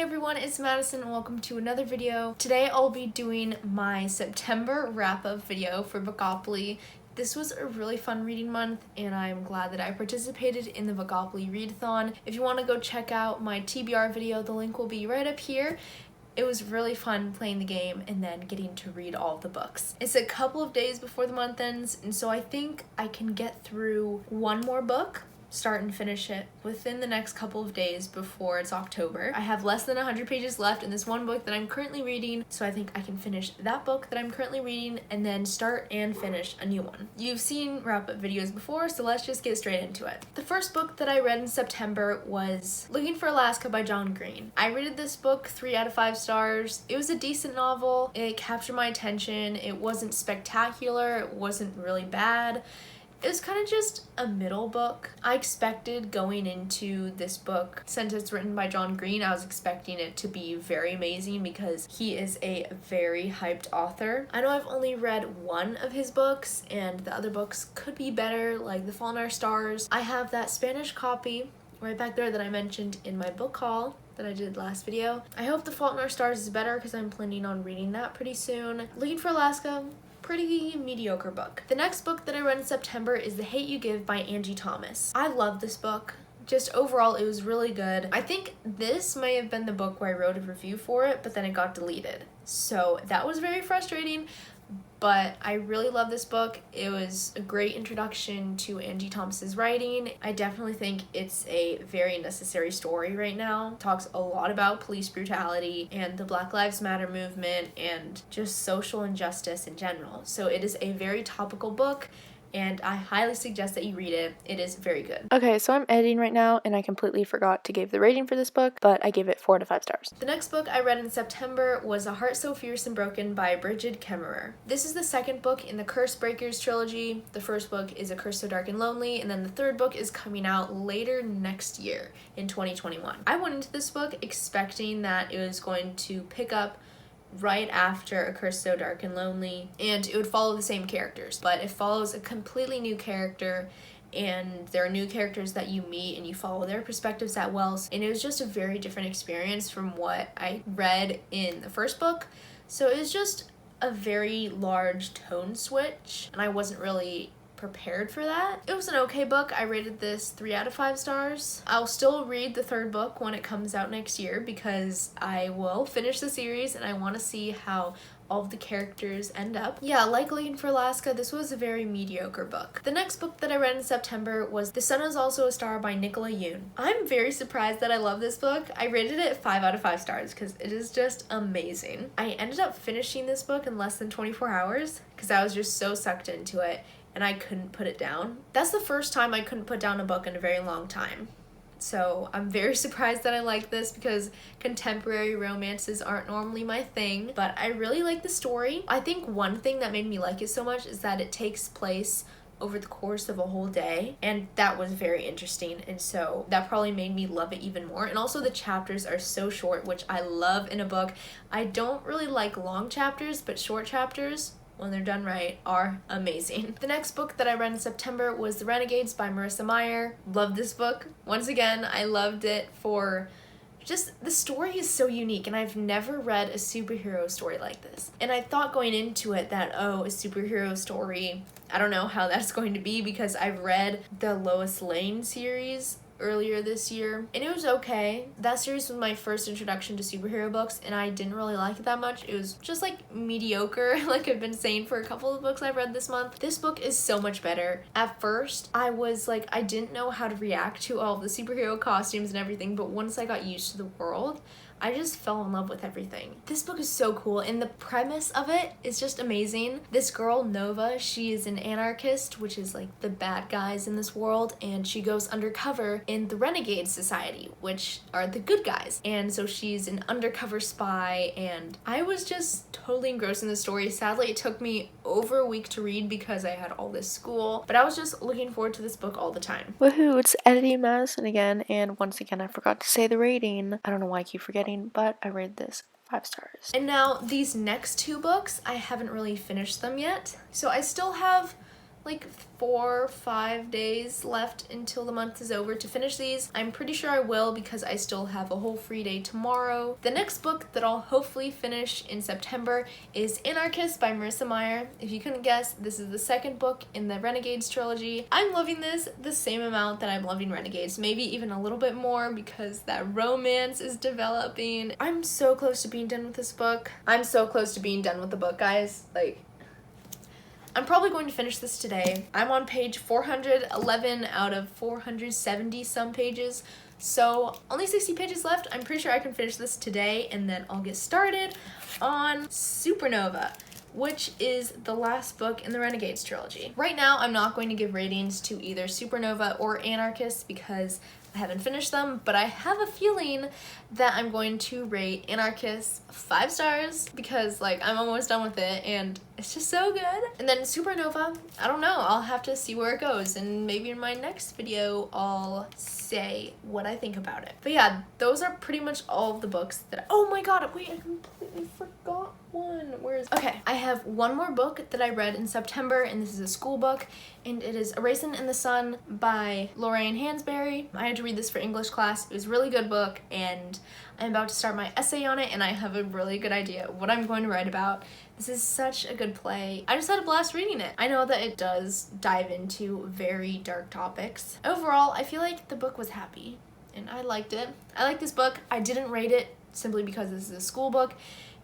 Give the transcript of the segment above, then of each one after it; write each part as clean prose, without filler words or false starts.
Hey everyone, it's Madison and welcome to another video. Today I'll be doing my September wrap-up video for Bookopoly. This was a really fun reading month and I'm glad that I participated in the Bookopoly readathon. If you want to go check out my TBR video, the link will be right up here. It was really fun playing the game and then getting to read all of the books. It's a couple of days before the month ends, and so I think I can get through one more book, start and finish it within the next couple of days before it's October. I have less than 100 pages left in this one book that I'm currently reading, so I think I can finish that book that I'm currently reading and then start and finish a new one. You've seen wrap-up videos before, so let's just get straight into it. The first book that I read in September was Looking for Alaska by John Green. I rated this book 3 out of 5 stars. It was a decent novel. It captured my attention. It wasn't spectacular. It wasn't really bad. It was kind of just a middle book. I expected going into this book, since it's written by John Green, I was expecting it to be very amazing because he is a very hyped author. I know I've only read one of his books and the other books could be better, like The Fault in Our Stars. I have that Spanish copy right back there that I mentioned in my book haul that I did last video. I hope The Fault in Our Stars is better because I'm planning on reading that pretty soon. Looking for Alaska, pretty mediocre book. The next book that I read in September is The Hate You Give by Angie Thomas. I love this book. Just overall, it was really good. I think this may have been the book where I wrote a review for it, but then it got deleted. So that was very frustrating, but I really love this book. It was a great introduction to Angie Thomas's writing. I definitely think it's a very necessary story right now. It talks a lot about police brutality and the Black Lives Matter movement and just social injustice in general. So it is a very topical book, and I highly suggest that you read it. It is very good. Okay, so I'm editing right now and I completely forgot to give the rating for this book, but I gave it 4 out of 5 stars. The next book I read in September was A Heart So Fierce and Broken by Bridget Kemmerer. This is the second book in the Curse Breakers trilogy. The first book is A Curse So Dark and Lonely, and then the third book is coming out later next year in 2021. I went into this book expecting that it was going to pick up right after A Curse So Dark and Lonely, and it would follow the same characters, but it follows a completely new character, and there are new characters that you meet and you follow their perspectives at well, and it was just a very different experience from what I read in the first book. So it was just a very large tone switch, and I wasn't really prepared for that. It was an okay book. I rated this 3 out of 5 stars. I'll still read the third book when it comes out next year because I will finish the series and I want to see how all of the characters end up. Yeah, like Looking for Alaska, this was a very mediocre book. The next book that I read in September was The Sun Is Also a Star by Nicola Yoon. I'm very surprised that I love this book. I rated it 5 out of 5 stars because it is just amazing. I ended up finishing this book in less than 24 hours because I was just so sucked into it and I couldn't put it down. That's the first time I couldn't put down a book in a very long time. So I'm very surprised that I like this because contemporary romances aren't normally my thing, but I really like the story. I think one thing that made me like it so much is that it takes place over the course of a whole day, and that was very interesting, and so that probably made me love it even more. And also the chapters are so short, which I love in a book. I don't really like long chapters, but short chapters, when they're done right, are amazing. The next book that I read in September was The Renegades by Marissa Meyer. Love this book. Once again, I loved it for just the story is so unique, and I've never read a superhero story like this. And I thought going into it that, oh, a superhero story, I don't know how that's going to be because I've read the Lois Lane series earlier this year and it was okay. That series was my first introduction to superhero books and I didn't really like it that much. It was just like mediocre, like I've been saying for a couple of books I've read this month. This book is so much better. At first I was like, I didn't know how to react to all the superhero costumes and everything, but once I got used to the world, I just fell in love with everything. This book is so cool and the premise of it is just amazing. This girl, Nova, she is an anarchist, which is like the bad guys in this world, and she goes undercover in the Renegade Society, which are the good guys. And so she's an undercover spy, and I was just totally engrossed in the story. Sadly, it took me over a week to read because I had all this school, but I was just looking forward to this book all the time. Woohoo, it's editing Madison again, and once again I forgot to say the rating. I don't know why I keep forgetting, but I rated this 5 stars. And now these next 2 books, I haven't really finished them yet. So I still have like 4 or 5 days left until the month is over to finish these. I'm pretty sure I will because I still have a whole free day tomorrow. The next book that I'll hopefully finish in September is Anarchist by Marissa Meyer. If you couldn't guess, this is the second book in the Renegades trilogy. I'm loving this the same amount that I'm loving Renegades, maybe even a little bit more because that romance is developing. I'm so close to being done with this book. I'm so close to being done with the book, guys. Like, I'm probably going to finish this today. I'm on page 411 out of 470 some pages, so only 60 pages left. I'm pretty sure I can finish this today, and then I'll get started on Supernova, which is the last book in the Renegades trilogy. Right now, I'm not going to give ratings to either Supernova or Anarchist because I haven't finished them, but I have a feeling that I'm going to rate Anarchist 5 stars because, like, I'm almost done with it and it's just so good. And then Supernova, I don't know, I'll have to see where it goes, and maybe in my next video I'll say what I think about it. But yeah, those are pretty much all of the books that oh my god, wait, I completely forgot one. Okay, I have one more book that I read in September, and this is a school book, and it is A Raisin in the Sun by Lorraine Hansberry. I had to read this for English class. It was a really good book, and I'm about to start my essay on it, and I have a really good idea of what I'm going to write about. This is such a good play. I just had a blast reading it. I know that it does dive into very dark topics. Overall, I feel like the book was happy, and I liked it. I like this book. I didn't rate it simply because this is a school book,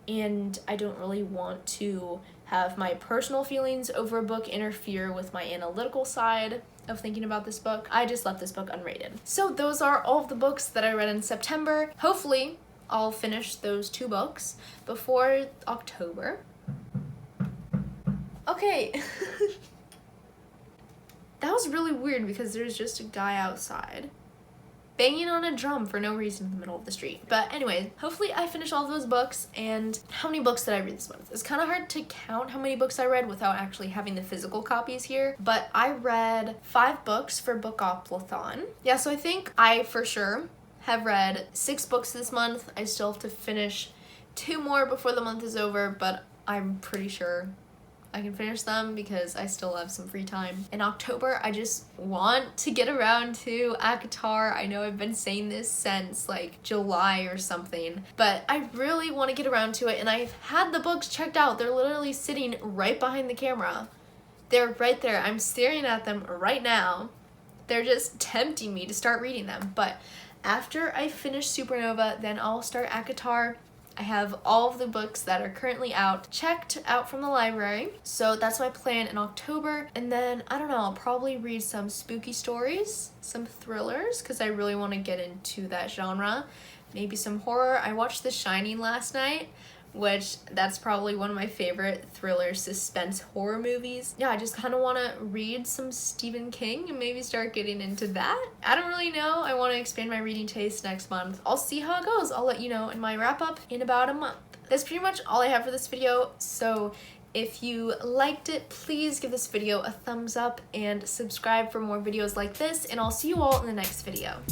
and I don't really want to have my personal feelings over a book interfere with my analytical side of thinking about this book. I just left this book unrated. So those are all of the books that I read in September. Hopefully, I'll finish those 2 books before October. Okay. That was really weird because there's just a guy outside banging on a drum for no reason in the middle of the street. But anyway, hopefully I finish all of those books. And how many books did I read this month? It's kind of hard to count how many books I read without actually having the physical copies here. But I read 5 books for Bookoplathon. Yeah, so I think I for sure have read 6 books this month. I still have to finish 2 more before the month is over, but I'm pretty sure I can finish them because I still have some free time. In October, I just want to get around to ACOTAR. I know I've been saying this since like July or something, but I really want to get around to it, and I've had the books checked out. They're literally sitting right behind the camera. They're right there. I'm staring at them right now. They're just tempting me to start reading them, but after I finish Supernova, then I'll start ACOTAR. I have all of the books that are currently out checked out from the library, so that's my plan in October. And then, I don't know, I'll probably read some spooky stories, some thrillers, because I really want to get into that genre. Maybe some horror. I watched The Shining last night, which that's probably one of my favorite thriller suspense horror movies. Yeah, I just kind of want to read some Stephen King and maybe start getting into that. I don't really know. I want to expand my reading taste next month. I'll see how it goes. I'll let you know in my wrap up in about a month. That's pretty much all I have for this video. So if you liked it, please give this video a thumbs up and subscribe for more videos like this, and I'll see you all in the next video.